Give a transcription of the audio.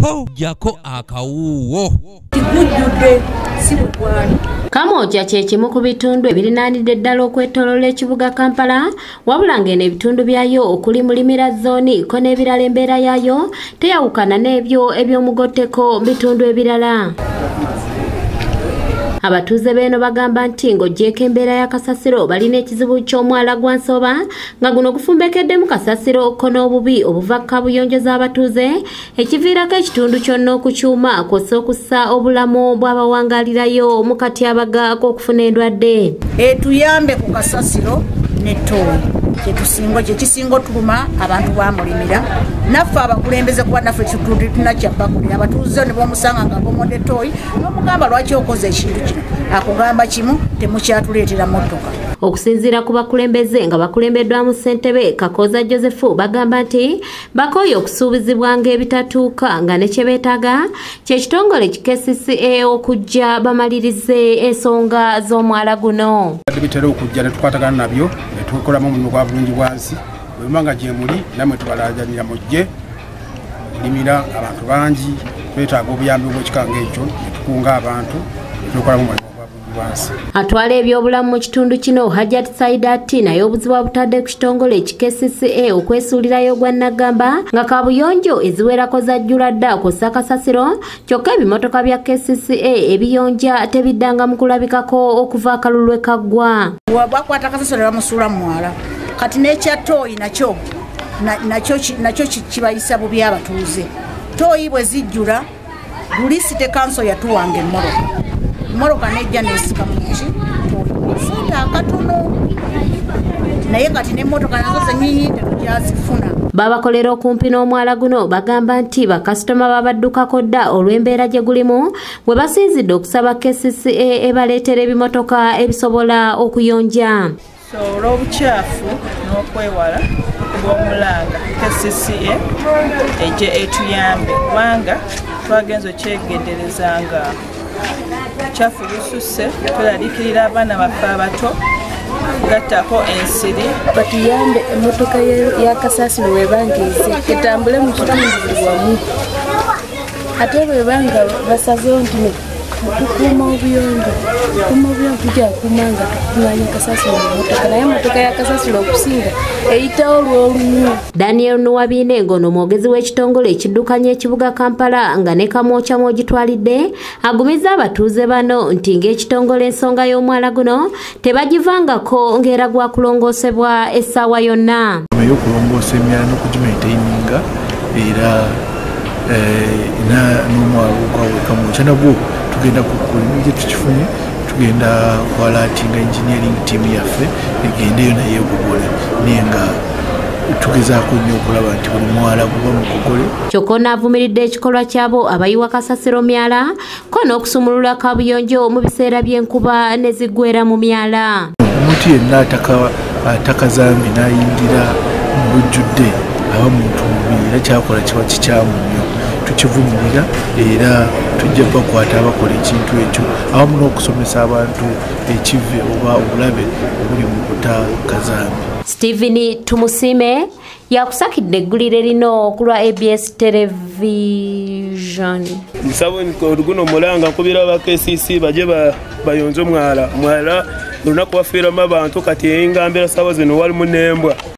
po jako akawuwo kigujjudde si bugwani. Kamwokya kye kimu ku bitundu ebirinaanidde ddala okwetooloola ekibuga Kampala, wabula ng'eno ebitundu byayo okuli Mulimira zooni ko n'ebirala embeera yaayo teyawukana n'ebyo eby'omugotteko bitundu ebirala. Abatuuze b'eno bagamba nti ng'oggyeko embeera ya kasasiro balina ekizibu ky'omwala gwa Nsoba nga guno gufumbekeddemu kasasiro ko n'obubi obuva ku kabuyonjo z'abatuuze ekiviirako ekitundu kyonna okukyuma kw'ossa okussa obulamu bw'abawangaalirayo mu katyabaga k'okufuna endwadde. Etuyambe ku kasasiro n'ettooyi kyekisinga otuluma abantu bamulimira naffe abakulembeze kuba naffe ekitundu tunakyabakulira abatuuze ne bamusanga nga bomodde ettooyi n'omugamba lwaki okoze ekintu kino akugamba kimu temukyatuleetera mmotoka. Okusinziira ku bakulembeze nga bakulembeddwamu ssentebe Kakooza Joseph bagamba nti bakooye okusuubizibwa ng'ebitatuuka nga ne kye beetaaga kye kitongole KCCA okujja bamalirize ensonga z'omwala guno. Bitera okujja ne tukwatagana nabyo ne tukolamu omulimu gwa bulungi bwansi bwe nga gye muli namwe tubalaajanira mujje limira abantu bangi twetaaga obuyambi bw'ekikanga ekyo ne tukunga abantu ne tukolamu omulimu gwa bulungi bwansi. Atwala ebyobulamu mu kitundu kino Hajat Saidat naye obuzibu butadde ku kitongole KCCA okwesuulirayo gwa Nagamba nga kabuyonjo eziwerako zajjula dda kw'ossa kasasiro kyokka ebimotoka bya KCCA ebiyonja tebiddanga mu kulabikako okuva akalulu kaggwa. Bakwata kasasiro bamusuula mu mwala kati n'ekyattooyi nakyo kibayisa bubi abatuuze. Ttooyi bwe zijjula Dulisite kanso yatuwanga emmoroka nejja nesika muki sente akatono naye kati n'emmotoka nazo zennyinyi tetukyazifuna. Babakolera okumpi n'omwala guno bagamba nti bakasitoma babaddukako dda olw'embeera gye gulimu bwe basinzidde okusaba KCCA ebaleetera ebimotoka ebisobola okuyonja. Olw'obukyafu n'okwewala bw'omulanga KCCA ejje etuyambe kubanga twagenza okyegenderezanga obukyafu bususse tulalikirira abaana baffe abato gattako ensiri. Batuyambe emmotoka ya kasasiro webangeeze etambule mu kitundu buli wamu ate bwebanga basazeewo nti tukuuma obuyonjo tujja kuumanga tukumanya kasasiro mu mmotoka naye emmotoka ya kasasiro okusinga eyitawo lw'olumu. Daniel Nuwabiine ng'ono mwogezi w'ekitongole ekiddukanya ekibuga Kampala nga ne Kamwokya mw'ogitwalidde agumizza abatuuze bano nti ng'ekitongole ensonga y'omwala guno tebagivangako ng'era gwa kulongoosebwa essaawa yonna. Y'okulongoosa emyala n'okugimaintayininga era n'omwala ogwawe Kamwokya nagwo tugenda kukolera gye tukifunye tugenda kwalatinga engineering team yaffe egendeyo naye ogugole naye nga tugezaako nnyo okulaba nti buli mwala guba mukugole. Kyokka onaavumiridde ekikolwa kyabo abayiwa kasasiro myala ko n'okusumulula kabuyonjo mu biseera by'enkuba ne ziggweera mu myala. Omuntu yenna atakazambi n'ayingira mu bujjudde aba muntu mubi era kyakola kiba kikyamu nnyo tukivumirira era tujja bakwata abakola ekintu ekyo awamu n'okusomesa abantu ekive oba obulabe obuli mu butakazambi. Stephen Tumusiime yakusakidde eggulire lino ku lwa ABS Television. Nsaba oluguno mulanga nkubira aba KCC baje bayonze omwala olunaku wafiiramu abantu kati engambira ssaawa zino walimu n'embwa.